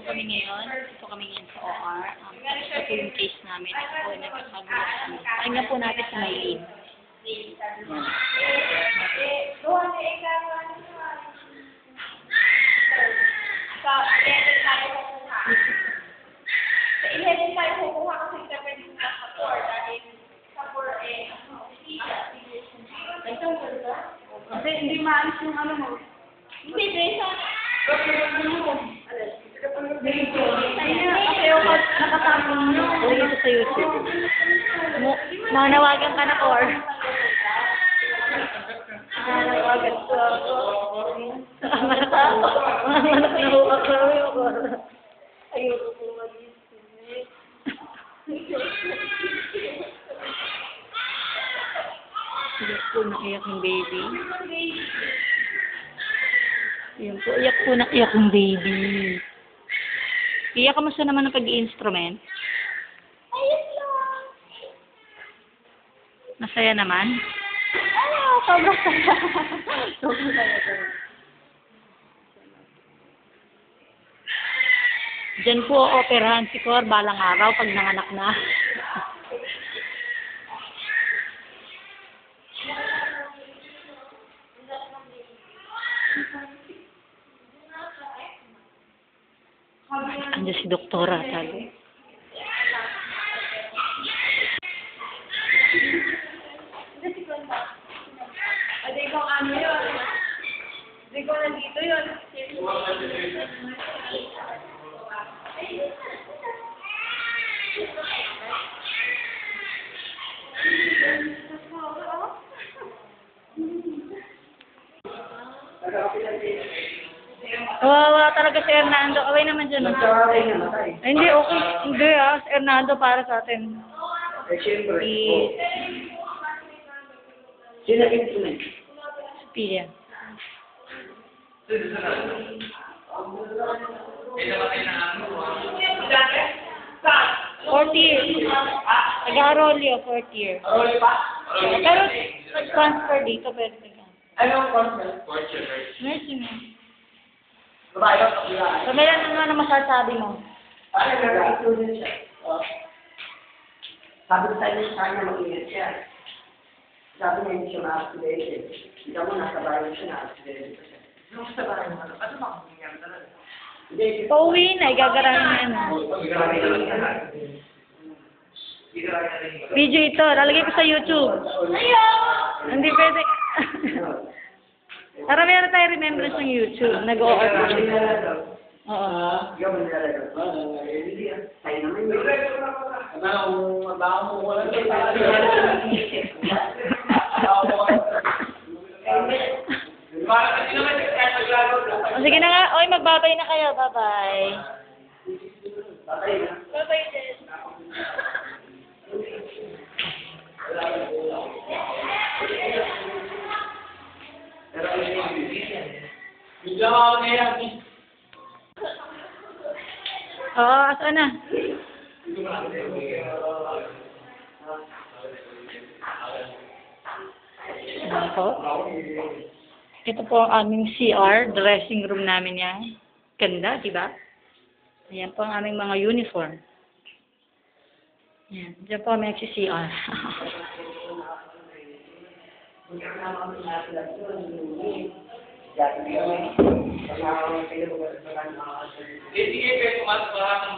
kami ngayon. Dito kami ngayon sa OR. Ito po yung case namin. Ito po, nagkakagulat kami. Pakinggan po natin si Maylene. Hindi maalis yung ano mo. Hindi, Dresa. Nakatapon nyo. Uwi ito sa YouTube. Manawagan ka na, or? Nanawagan ko ako. Ang anak na huwag kami, or? Ayoko po mag-isip. Iyak po na iyak yung baby. Iyak po, iyak po na iyak yung baby. Iyak, kamusta naman ang pag-i-instrument? Ayos lang. Masaya naman? Sobrang saya. Sobrang saya. Diyan po operahan si Cor balang araw pag nanganak na. Andiyan si Doktora, sabi. Di ko ano yun. Di ko nandito yun. Wawa talaga si Hernando. Away naman dyan. Ay, hindi, okay. Hindi si Hernando para sa atin. Siyempre. Si Sino instrument? Pia. Fourth year. Nag-arolyo, fourth year. Aroli pa? Pero nag-transfer dito, pero Anong concert? nursing mo. Babae ba? Kapila. So, meron naman na masasabi mo. Ano nga, student siya. Sabi ko sa kanya, mag-ingat siya. Sabi niya, hindi siya ma-accidente. Hindi mo, nasa bayan siya, na-accidente siya. Nung sa bayan mo, ano ba kung nangyari talaga? Hindi. Pauwi na, igagarahin na yan. Video ito, lalagay ko sa YouTube. Hindi pwede. Para meron tayo remembrance ng YouTube. Nag-o-or po siya. Oo. Gawin talaga. Tayo naman yun. Ano, baka mo wala O, sige na nga. Oy, magbabay na kayo. Bye-bye. Bye-bye, Jess. Oo, asan na? Ayan po. Ito po ang aming CR, dressing room namin yan. Ganda, di ba? Ayan po ang aming mga uniform. Ayan, diyan po kami nagsi-CR. Sige, pwede pumasok lahat ng